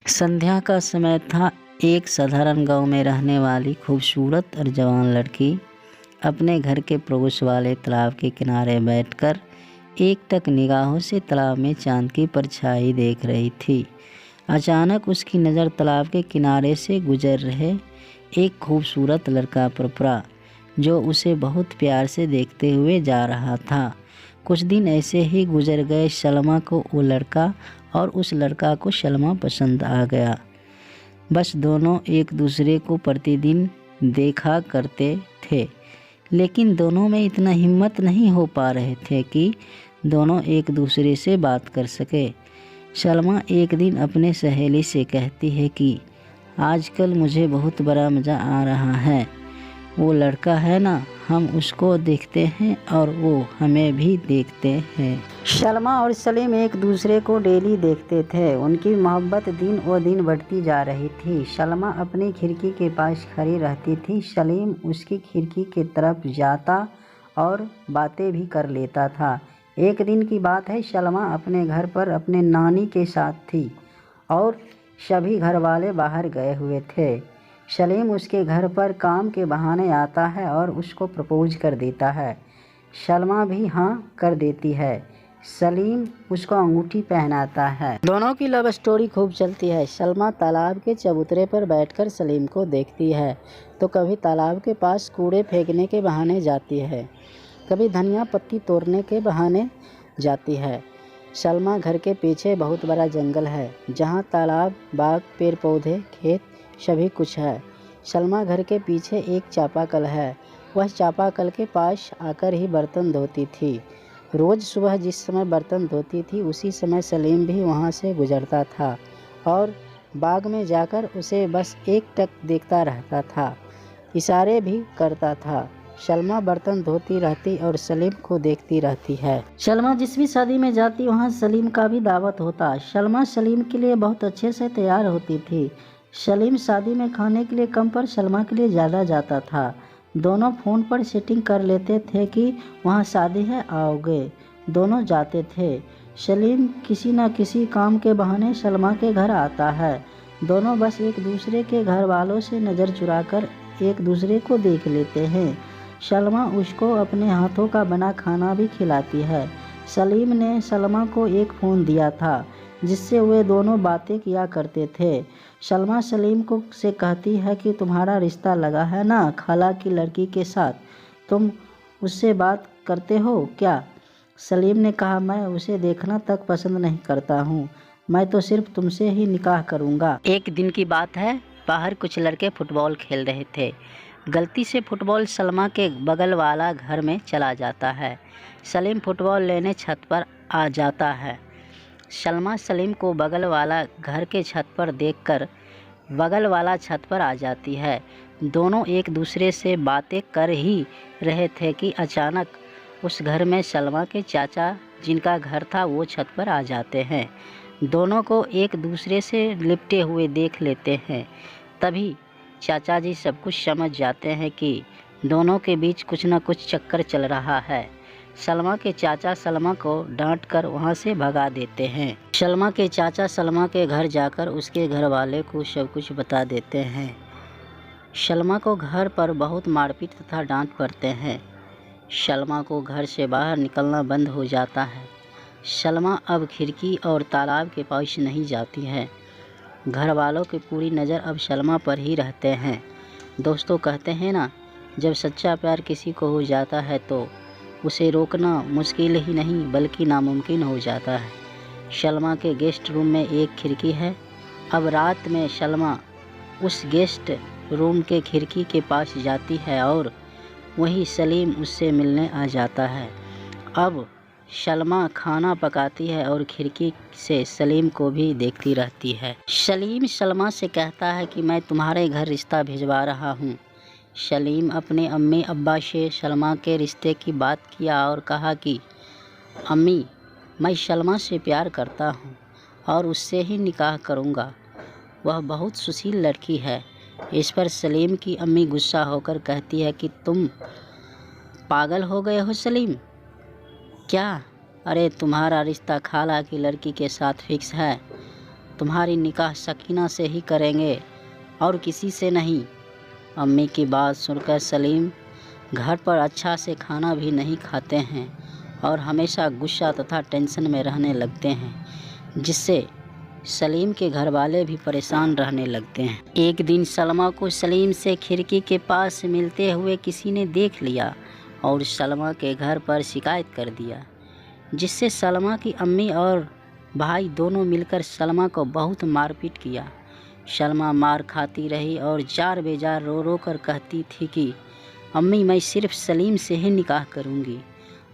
संध्या का समय था। एक साधारण गांव में रहने वाली खूबसूरत और जवान लड़की अपने घर के पड़ोस वाले तालाब के किनारे बैठकर एकटक निगाहों से तालाब में चांद की परछाई देख रही थी। अचानक उसकी नज़र तालाब के किनारे से गुजर रहे एक खूबसूरत लड़का पर पड़ा, जो उसे बहुत प्यार से देखते हुए जा रहा था। कुछ दिन ऐसे ही गुजर गए। सलमा को वो लड़का और उस लड़का को सलमा पसंद आ गया। बस दोनों एक दूसरे को प्रतिदिन देखा करते थे, लेकिन दोनों में इतना हिम्मत नहीं हो पा रहे थे कि दोनों एक दूसरे से बात कर सके। सलमा एक दिन अपने सहेली से कहती है कि आजकल मुझे बहुत बड़ा मज़ा आ रहा है। वो लड़का है ना, हम उसको देखते हैं और वो हमें भी देखते हैं। सलमा और सलीम एक दूसरे को डेली देखते थे। उनकी मोहब्बत दिन व दिन बढ़ती जा रही थी। सलमा अपनी खिड़की के पास खड़ी रहती थी। सलीम उसकी खिड़की की तरफ जाता और बातें भी कर लेता था। एक दिन की बात है, सलमा अपने घर पर अपने नानी के साथ थी और सभी घर वाले बाहर गए हुए थे। सलीम उसके घर पर काम के बहाने आता है और उसको प्रपोज कर देता है। सलमा भी हाँ कर देती है। सलीम उसको अंगूठी पहनाता है। दोनों की लव स्टोरी खूब चलती है। सलमा तालाब के चबूतरे पर बैठकर सलीम को देखती है तो कभी तालाब के पास कूड़े फेंकने के बहाने जाती है, कभी धनिया पत्ती तोड़ने के बहाने जाती है। सलमा घर के पीछे बहुत बड़ा जंगल है, जहाँ तालाब, बाग, पेड़ पौधे, खेत सभी कुछ है। सलमा घर के पीछे एक चापाकल है। वह चापाकल के पास आकर ही बर्तन धोती थी। रोज़ सुबह जिस समय बर्तन धोती थी उसी समय सलीम भी वहाँ से गुजरता था और बाग में जाकर उसे बस एकटक देखता रहता था, इशारे भी करता था। सलमा बर्तन धोती रहती और सलीम को देखती रहती है। सलमा जिस भी शादी में जाती वहाँ सलीम का भी दावत होता। सलमा सलीम के लिए बहुत अच्छे से तैयार होती थी। सलीम शादी में खाने के लिए कम पर सलमा के लिए ज़्यादा जाता था। दोनों फ़ोन पर सेटिंग कर लेते थे कि वहाँ शादी है, आओगे। दोनों जाते थे। सलीम किसी न किसी काम के बहाने सलमा के घर आता है। दोनों बस एक दूसरे के घर वालों से नज़र चुराकर एक दूसरे को देख लेते हैं। सलमा उसको अपने हाथों का बना खाना भी खिलाती है। सलीम ने सलमा को एक फ़ोन दिया था जिससे वे दोनों बातें किया करते थे। सलमा सलीम को से कहती है कि तुम्हारा रिश्ता लगा है ना खाला की लड़की के साथ, तुम उससे बात करते हो क्या? सलीम ने कहा, मैं उसे देखना तक पसंद नहीं करता हूँ, मैं तो सिर्फ तुमसे ही निकाह करूँगा। एक दिन की बात है, बाहर कुछ लड़के फुटबॉल खेल रहे थे। गलती से फुटबॉल सलमा के बगल वाला घर में चला जाता है। सलीम फुटबॉल लेने छत पर आ जाता है। सलमा सलीम को बगल वाला घर के छत पर देखकर बगल वाला छत पर आ जाती है। दोनों एक दूसरे से बातें कर ही रहे थे कि अचानक उस घर में सलमा के चाचा, जिनका घर था, वो छत पर आ जाते हैं। दोनों को एक दूसरे से लिपटे हुए देख लेते हैं। तभी चाचा जी सब कुछ समझ जाते हैं कि दोनों के बीच कुछ न कुछ चक्कर चल रहा है। सलमा के चाचा सलमा को डांटकर वहां से भगा देते हैं। सलमा के चाचा सलमा के घर जाकर उसके घर वाले को सब कुछ बता देते हैं। सलमा को घर पर बहुत मारपीट तथा डांट पड़ते हैं। सलमा को घर से बाहर निकलना बंद हो जाता है। सलमा अब खिड़की और तालाब के पास नहीं जाती है। घर वालों की पूरी नज़र अब सलमा पर ही रहते हैं। दोस्तों कहते हैं ना, जब सच्चा प्यार किसी को हो जाता है तो उसे रोकना मुश्किल ही नहीं बल्कि नामुमकिन हो जाता है। सलमा के गेस्ट रूम में एक खिड़की है। अब रात में सलमा उस गेस्ट रूम के खिड़की के पास जाती है और वही सलीम उससे मिलने आ जाता है। अब सलमा खाना पकाती है और खिड़की से सलीम को भी देखती रहती है। सलीम सलमा से कहता है कि मैं तुम्हारे घर रिश्ता भिजवा रहा हूँ। सलीम अपने अम्मी अब्बा से सलमा के रिश्ते की बात किया और कहा कि अम्मी, मैं सलमा से प्यार करता हूँ और उससे ही निकाह करूँगा। वह बहुत सुशील लड़की है। इस पर सलीम की अम्मी गुस्सा होकर कहती है कि तुम पागल हो गए हो सलीम, क्या? अरे तुम्हारा रिश्ता खाला की लड़की के साथ फिक्स है। तुम्हारी निकाह सकीना से ही करेंगे और किसी से नहीं। अम्मी की बात सुनकर सलीम घर पर अच्छा से खाना भी नहीं खाते हैं और हमेशा गुस्सा तथा टेंशन में रहने लगते हैं, जिससे सलीम के घर वाले भी परेशान रहने लगते हैं। एक दिन सलमा को सलीम से खिड़की के पास मिलते हुए किसी ने देख लिया और सलमा के घर पर शिकायत कर दिया, जिससे सलमा की अम्मी और भाई दोनों मिलकर सलमा को बहुत मारपीट किया। सलमा मार खाती रही और जार बेजार रो रो कर कहती थी कि अम्मी, मैं सिर्फ सलीम से ही निकाह करूँगी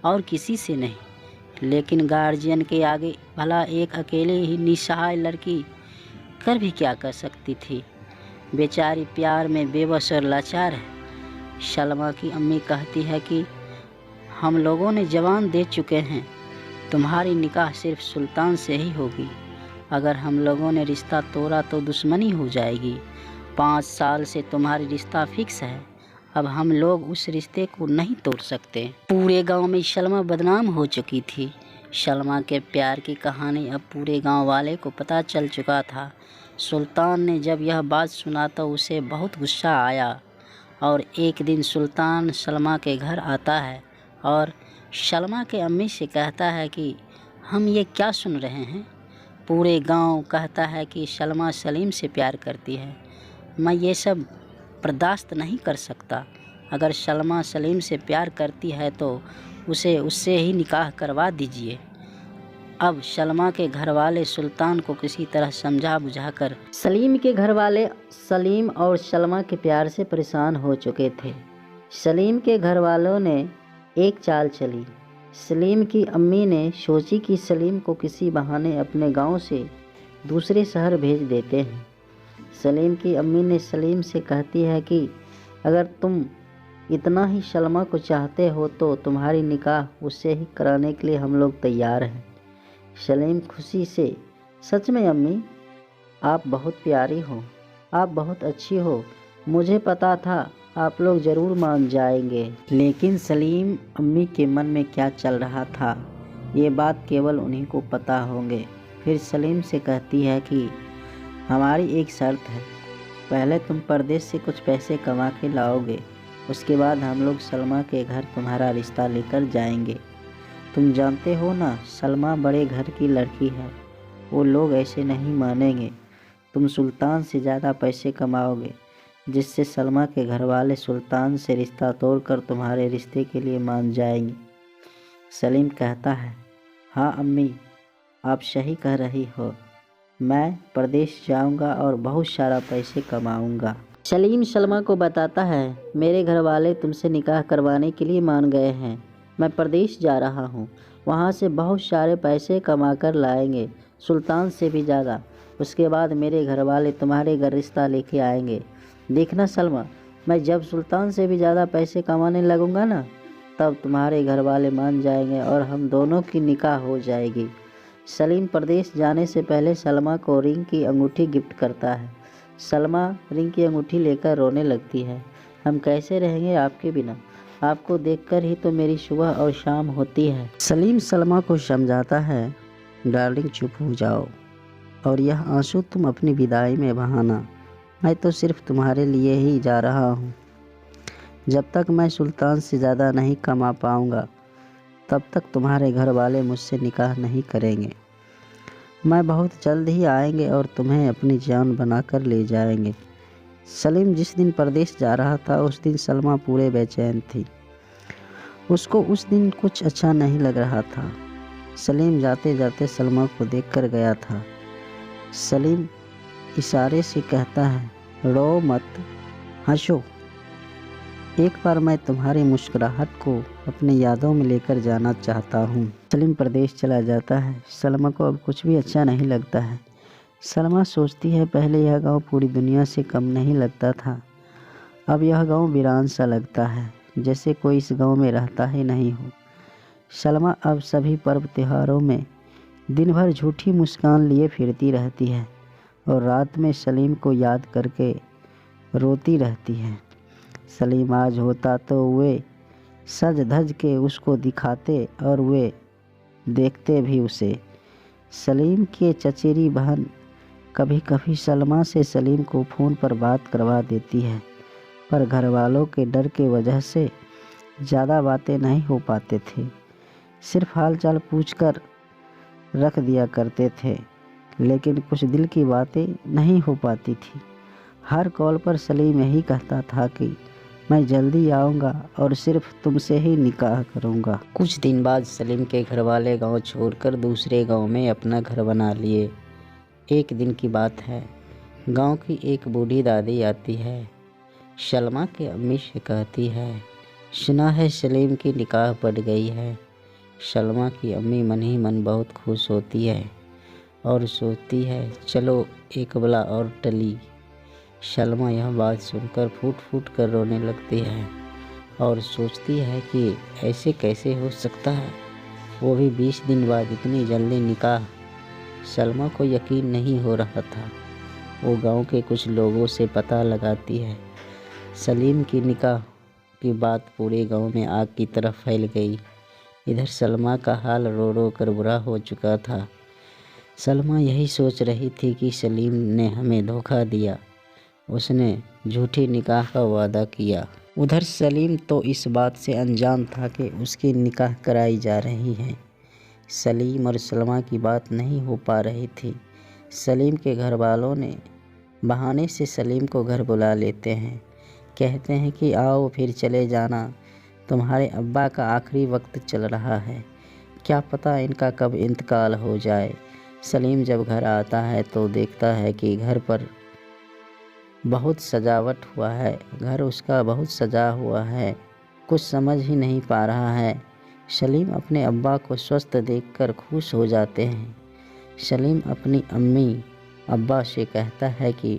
और किसी से नहीं। लेकिन गार्जियन के आगे भला एक अकेले ही निसहाय लड़की कर भी क्या कर सकती थी। बेचारी प्यार में बेबस और लाचार है। सलमा की अम्मी कहती है कि हम लोगों ने जवान दे चुके हैं, तुम्हारी निकाह सिर्फ सुल्तान से ही होगी। अगर हम लोगों ने रिश्ता तोड़ा तो दुश्मनी हो जाएगी। 5 साल से तुम्हारी रिश्ता फिक्स है, अब हम लोग उस रिश्ते को नहीं तोड़ सकते। पूरे गांव में सलमा बदनाम हो चुकी थी। सलमा के प्यार की कहानी अब पूरे गांव वाले को पता चल चुका था। सुल्तान ने जब यह बात सुना तो उसे बहुत गुस्सा आया और एक दिन सुल्तान सलमा के घर आता है और सलमा के अम्मी से कहता है कि हम ये क्या सुन रहे हैं। पूरे गांव कहता है कि सलमा सलीम से प्यार करती है। मैं ये सब बर्दाश्त नहीं कर सकता। अगर सलमा सलीम से प्यार करती है तो उसे उससे ही निकाह करवा दीजिए। अब सलमा के घर वाले सुल्तान को किसी तरह समझा बुझाकर सलीम के घर वाले सलीम और सलमा के प्यार से परेशान हो चुके थे। सलीम के घर वालों ने एक चाल चली। सलीम की अम्मी ने सोची कि सलीम को किसी बहाने अपने गांव से दूसरे शहर भेज देते हैं। सलीम की अम्मी ने सलीम से कहती है कि अगर तुम इतना ही सलमा को चाहते हो तो तुम्हारी निकाह उससे ही कराने के लिए हम लोग तैयार हैं। सलीम खुशी से, सच में अम्मी, आप बहुत प्यारी हो, आप बहुत अच्छी हो, मुझे पता था आप लोग ज़रूर मान जाएंगे। लेकिन सलीम अम्मी के मन में क्या चल रहा था ये बात केवल उन्हीं को पता होंगे। फिर सलीम से कहती है कि हमारी एक शर्त है, पहले तुम परदेश से कुछ पैसे कमा के लाओगे, उसके बाद हम लोग सलमा के घर तुम्हारा रिश्ता लेकर जाएंगे। तुम जानते हो ना, सलमा बड़े घर की लड़की है, वो लोग ऐसे नहीं मानेंगे। तुम सुल्तान से ज़्यादा पैसे कमाओगे, जिससे सलमा के घर वाले सुल्तान से रिश्ता तोड़कर तुम्हारे रिश्ते के लिए मान जाएंगे। सलीम कहता है, हाँ अम्मी, आप सही कह रही हो, मैं प्रदेश जाऊंगा और बहुत सारा पैसे कमाऊंगा। सलीम सलमा को बताता है, मेरे घर वाले तुमसे निकाह करवाने के लिए मान गए हैं, मैं प्रदेश जा रहा हूँ, वहाँ से बहुत सारे पैसे कमा कर लाएंगे, सुल्तान से भी ज़्यादा। उसके बाद मेरे घर वाले तुम्हारे घर रिश्ता लेके आएंगे। देखना सलमा, मैं जब सुल्तान से भी ज़्यादा पैसे कमाने लगूंगा ना, तब तुम्हारे घर वाले मान जाएंगे और हम दोनों की निकाह हो जाएगी। सलीम प्रदेश जाने से पहले सलमा को रिंग की अंगूठी गिफ्ट करता है। सलमा रिंग की अंगूठी लेकर रोने लगती है। हम कैसे रहेंगे आपके बिना, आपको देखकर ही तो मेरी सुबह और शाम होती है। सलीम सलमा को समझाता है, डार्लिंग चुप हो जाओ और यह आंसू तुम अपनी विदाई में बहाना, मैं तो सिर्फ तुम्हारे लिए ही जा रहा हूँ। जब तक मैं सुल्तान से ज़्यादा नहीं कमा पाऊँगा तब तक तुम्हारे घर वाले मुझसे निकाह नहीं करेंगे। मैं बहुत जल्द ही आएंगे और तुम्हें अपनी जान बनाकर ले जाएंगे। सलीम जिस दिन परदेश जा रहा था उस दिन सलमा पूरे बेचैन थी। उसको उस दिन कुछ अच्छा नहीं लग रहा था। सलीम जाते जाते सलमा को देखकर गया था। सलीम इशारे से कहता है, रो मत, हंसो, एक बार मैं तुम्हारी मुस्कुराहट को अपनी यादों में लेकर जाना चाहता हूँ। सलीम प्रदेश चला जाता है। सलमा को अब कुछ भी अच्छा नहीं लगता है। सलमा सोचती है, पहले यह गांव पूरी दुनिया से कम नहीं लगता था, अब यह गांव वीरान सा लगता है, जैसे कोई इस गांव में रहता ही नहीं हो। सलमा अब सभी पर्व त्योहारों में दिन भर झूठी मुस्कान लिए फिरती रहती है और रात में सलीम को याद करके रोती रहती है। सलीम आज होता तो वे सज धज के उसको दिखाते और वे देखते भी उसे। सलीम के चचेरी बहन कभी कभी सलमा से सलीम को फ़ोन पर बात करवा देती है, पर घर वालों के डर के वजह से ज़्यादा बातें नहीं हो पाते थे। सिर्फ हाल चाल पूछ कर रख दिया करते थे, लेकिन कुछ दिल की बातें नहीं हो पाती थी। हर कॉल पर सलीम यही कहता था कि मैं जल्दी आऊँगा और सिर्फ तुमसे ही निकाह करूँगा। कुछ दिन बाद सलीम के घर वाले गाँव छोड़कर दूसरे गाँव में अपना घर बना लिए। एक दिन की बात है, गाँव की एक बूढ़ी दादी आती है। सलमा के अम्मी से कहती है, सुना है सलीम की निकाह पड़ गई है। सलमा की अम्मी मन ही मन बहुत खुश होती है और सोचती है चलो एक बला और टली। सलमा यह बात सुनकर फूट फूट कर रोने लगती है और सोचती है कि ऐसे कैसे हो सकता है, वो भी 20 दिन बाद इतनी जल्दी निकाह। सलमा को यकीन नहीं हो रहा था। वो गांव के कुछ लोगों से पता लगाती है। सलीम की निकाह की बात पूरे गांव में आग की तरह फैल गई। इधर सलमा का हाल रो रो कर बुरा हो चुका था। सलमा यही सोच रही थी कि सलीम ने हमें धोखा दिया, उसने झूठी निकाह का वादा किया। उधर सलीम तो इस बात से अनजान था कि उसकी निकाह कराई जा रही है। सलीम और सलमा की बात नहीं हो पा रही थी। सलीम के घर वालों ने बहाने से सलीम को घर बुला लेते हैं। कहते हैं कि आओ फिर चले जाना, तुम्हारे अब्बा का आखिरी वक्त चल रहा है, क्या पता इनका कब इंतकाल हो जाए। सलीम जब घर आता है तो देखता है कि घर पर बहुत सजावट हुआ है, घर उसका बहुत सजा हुआ है, कुछ समझ ही नहीं पा रहा है। सलीम अपने अब्बा को स्वस्थ देखकर खुश हो जाते हैं। सलीम अपनी अम्मी अब्बा से कहता है कि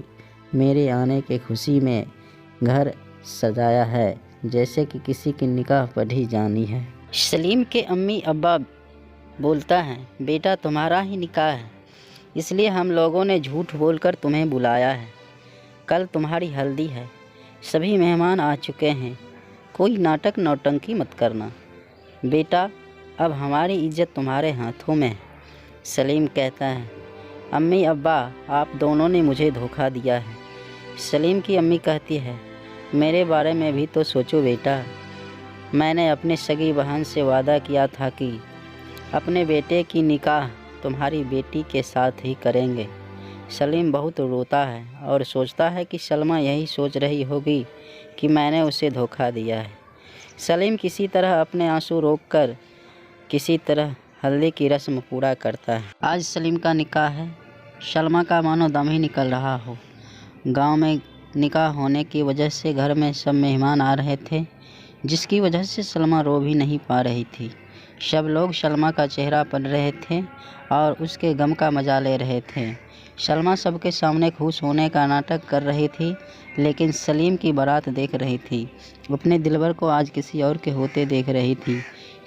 मेरे आने की खुशी में घर सजाया है जैसे कि किसी की निकाह पढ़ी जानी है। सलीम के अम्मी अब्बा बोलता है, बेटा तुम्हारा ही निकाह है, इसलिए हम लोगों ने झूठ बोलकर तुम्हें बुलाया है। कल तुम्हारी हल्दी है, सभी मेहमान आ चुके हैं, कोई नाटक नौटंकी मत करना बेटा, अब हमारी इज्जत तुम्हारे हाथों में है। सलीम कहता है, अम्मी अब्बा आप दोनों ने मुझे धोखा दिया है। सलीम की अम्मी कहती है, मेरे बारे में भी तो सोचो बेटा, मैंने अपनी सगी बहन से वादा किया था कि अपने बेटे की निकाह तुम्हारी बेटी के साथ ही करेंगे। सलीम बहुत रोता है और सोचता है कि सलमा यही सोच रही होगी कि मैंने उसे धोखा दिया है। सलीम किसी तरह अपने आंसू रोककर किसी तरह हल्दी की रस्म पूरा करता है। आज सलीम का निकाह है। सलमा का मानो दम ही निकल रहा हो। गांव में निकाह होने की वजह से घर में सब मेहमान आ रहे थे, जिसकी वजह से सलमा रो भी नहीं पा रही थी। सब लोग सलमा का चेहरा पढ़ रहे थे और उसके गम का मजा ले रहे थे। सलमा सबके सामने खुश होने का नाटक कर रही थी, लेकिन सलीम की बारात देख रही थी। अपने दिलबर को आज किसी और के होते देख रही थी।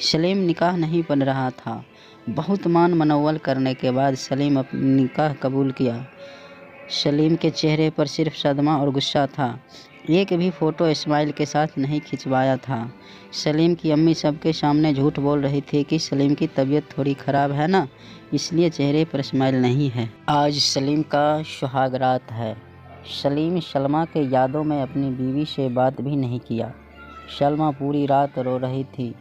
सलीम निकाह नहीं पढ़ रहा था। बहुत मान मनौवल करने के बाद सलीम अपनी निकाह कबूल किया। सलीम के चेहरे पर सिर्फ सदमा और गुस्सा था। एक भी फ़ोटो इस्माइल के साथ नहीं खिंचवाया था। सलीम की अम्मी सबके सामने झूठ बोल रही थी कि सलीम की तबीयत थोड़ी ख़राब है ना, इसलिए चेहरे पर इस्माइल नहीं है। आज सलीम का सुहाग रात है। सलीम सलमा के यादों में अपनी बीवी से बात भी नहीं किया। सलमा पूरी रात रो रही थी।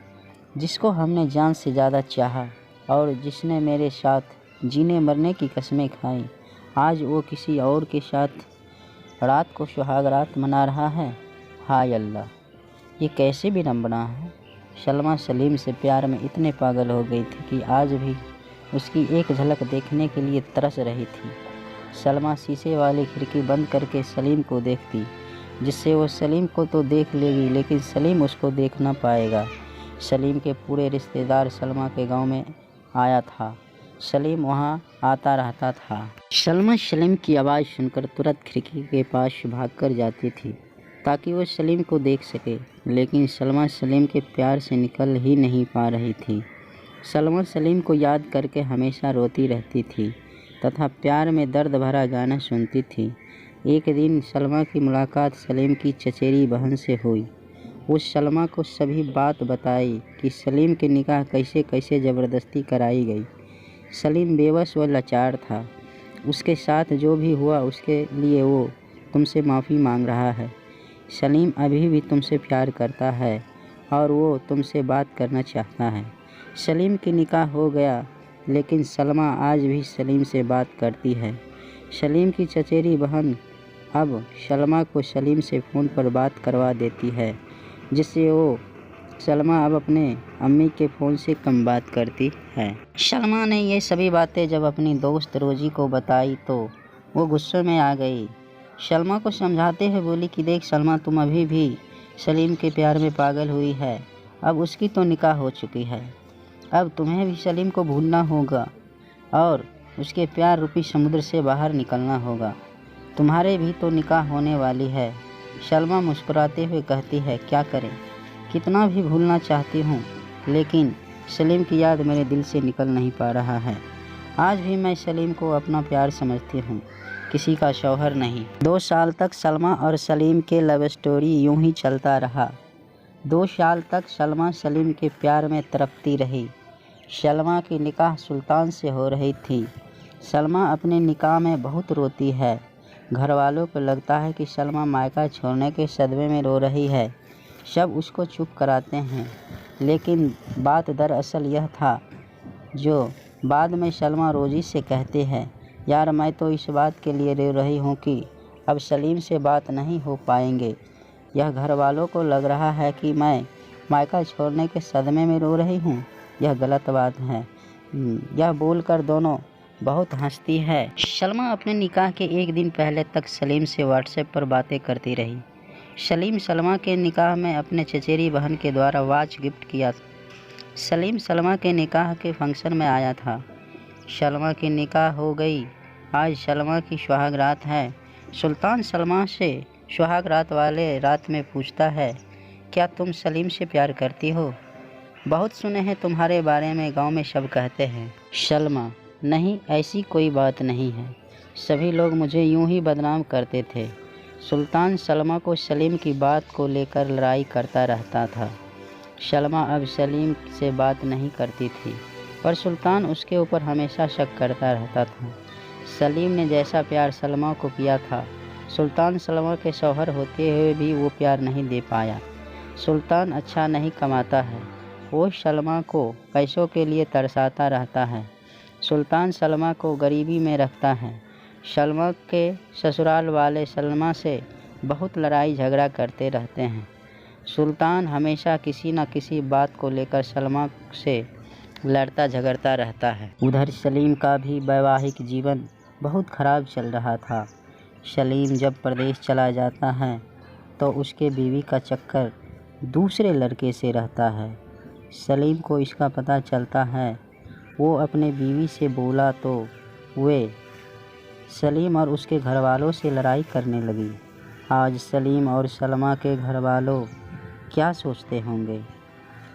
जिसको हमने जान से ज़्यादा चाहा और जिसने मेरे साथ जीने मरने की कस्में खाई, आज वो किसी और के साथ रात को सुहाग रात मना रहा है। हाय अल्लाह, ये कैसे विडंबना है। सलमा सलीम से प्यार में इतने पागल हो गई थी कि आज भी उसकी एक झलक देखने के लिए तरस रही थी। सलमा शीशे वाली खिड़की बंद करके सलीम को देखती, जिससे वो सलीम को तो देख लेगी लेकिन सलीम उसको देख ना पाएगा। सलीम के पूरे रिश्तेदार सलमा के गांव में आया था। सलीम वहां आता रहता था। सलमा सलीम की आवाज़ सुनकर तुरंत खिड़की के पास भागकर जाती थी ताकि वो सलीम को देख सके, लेकिन सलमा सलीम के प्यार से निकल ही नहीं पा रही थी। सलमा सलीम को याद करके हमेशा रोती रहती थी तथा प्यार में दर्द भरा गाना सुनती थी। एक दिन सलमा की मुलाकात सलीम की चचेरी बहन से हुई। वो सलमा को सभी बात बताई कि सलीम के निकाह कैसे कैसे ज़बरदस्ती कराई गई। सलीम बेबस व लाचार था। उसके साथ जो भी हुआ उसके लिए वो तुमसे माफ़ी मांग रहा है। सलीम अभी भी तुमसे प्यार करता है और वो तुमसे बात करना चाहता है। सलीम की निकाह हो गया, लेकिन सलमा आज भी सलीम से बात करती है। सलीम की चचेरी बहन अब सलमा को सलीम से फ़ोन पर बात करवा देती है, जिससे वो सलमा अब अपने अम्मी के फ़ोन से कम बात करती है। सलमा ने ये सभी बातें जब अपनी दोस्त रोजी को बताई तो वो गुस्से में आ गई। सलमा को समझाते हुए बोली कि देख सलमा, तुम अभी भी सलीम के प्यार में पागल हुई है। अब उसकी तो निकाह हो चुकी है। अब तुम्हें भी सलीम को भूलना होगा और उसके प्यार रूपी समुद्र से बाहर निकलना होगा। तुम्हारे भी तो निकाह होने वाली है। सलमा मुस्कुराते हुए कहती है, क्या करें, कितना भी भूलना चाहती हूँ, लेकिन सलीम की याद मेरे दिल से निकल नहीं पा रहा है। आज भी मैं सलीम को अपना प्यार समझती हूँ, किसी का शौहर नहीं। 2 साल तक सलमा और सलीम के लव स्टोरी यूं ही चलता रहा। 2 साल तक सलमा सलीम के प्यार में तड़पती रही। सलमा की निकाह सुल्तान से हो रही थी। सलमा अपने निकाह में बहुत रोती है। घर वालों को लगता है कि सलमा मायका छोड़ने के सदमे में रो रही है। सब उसको चुप कराते हैं, लेकिन बात दरअसल यह था जो बाद में सलमा रोजी से कहते हैं, यार मैं तो इस बात के लिए रो रही हूँ कि अब सलीम से बात नहीं हो पाएंगे। यह घर वालों को लग रहा है कि मैं मायका छोड़ने के सदमे में रो रही हूँ। यह गलत बात है। यह बोलकर दोनों बहुत हंसती है। सलमा अपने निकाह के एक दिन पहले तक सलीम से व्हाट्सएप पर बातें करती रही। सलीम सलमा के निकाह में अपने चचेरी बहन के द्वारा वॉच गिफ्ट किया। सलीम सलमा के निकाह के फंक्शन में आया था। सलमा की निकाह हो गई। आज सलमा की सुहाग रात है। सुल्तान सलमा से सुहाग रात वाले रात में पूछता है, क्या तुम सलीम से प्यार करती हो? बहुत सुने हैं तुम्हारे बारे में, गांव में सब कहते हैं। सलमा, नहीं, ऐसी कोई बात नहीं है। सभी लोग मुझे यूं ही बदनाम करते थे। सुल्तान सलमा को सलीम की बात को लेकर लड़ाई करता रहता था। सलमा अब सलीम से बात नहीं करती थी, पर सुल्तान उसके ऊपर हमेशा शक करता रहता था। सलीम ने जैसा प्यार सलमा को किया था, सुल्तान सलमा के शौहर होते हुए भी वो प्यार नहीं दे पाया। सुल्तान अच्छा नहीं कमाता है, वो सलमा को पैसों के लिए तरसाता रहता है। सुल्तान सलमा को गरीबी में रखता है। सलमा के ससुराल वाले सलमा से बहुत लड़ाई झगड़ा करते रहते हैं। सुल्तान हमेशा किसी न किसी बात को लेकर सलमा से लड़ता झगड़ता रहता है। उधर सलीम का भी वैवाहिक जीवन बहुत ख़राब चल रहा था। सलीम जब प्रदेश चला जाता है तो उसके बीवी का चक्कर दूसरे लड़के से रहता है। सलीम को इसका पता चलता है। वो अपने बीवी से बोला तो वे सलीम और उसके घर वालों से लड़ाई करने लगी। आज सलीम और सलमा के घर वालों क्या सोचते होंगे?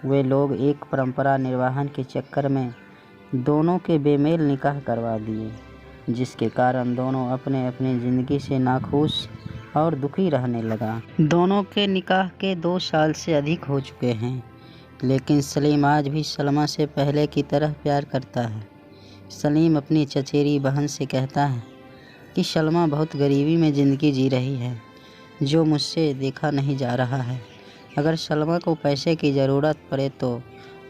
वे लोग एक परंपरा निर्वहन के चक्कर में दोनों के बेमेल निकाह करवा दिए, जिसके कारण दोनों अपने अपने ज़िंदगी से नाखुश और दुखी रहने लगा। दोनों के निकाह के 2 साल से अधिक हो चुके हैं, लेकिन सलीम आज भी सलमा से पहले की तरह प्यार करता है। सलीम अपनी चचेरी बहन से कहता है कि सलमा बहुत गरीबी में ज़िंदगी जी रही है, जो मुझसे देखा नहीं जा रहा है। अगर सलमा को पैसे की ज़रूरत पड़े तो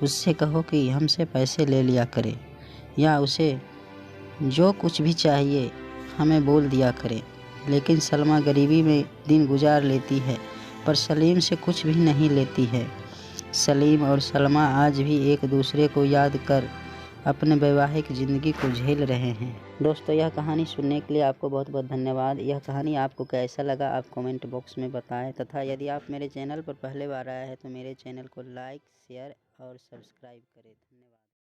उससे कहो कि हमसे पैसे ले लिया करे, या उसे जो कुछ भी चाहिए हमें बोल दिया करे। लेकिन सलमा गरीबी में दिन गुजार लेती है, पर सलीम से कुछ भी नहीं लेती है। सलीम और सलमा आज भी एक दूसरे को याद कर अपने वैवाहिक ज़िंदगी को झेल रहे हैं। दोस्तों, यह कहानी सुनने के लिए आपको बहुत बहुत धन्यवाद। यह कहानी आपको कैसा लगा आप कमेंट बॉक्स में बताएं, तथा यदि आप मेरे चैनल पर पहले बार आए हैं तो मेरे चैनल को लाइक, शेयर और सब्सक्राइब करें।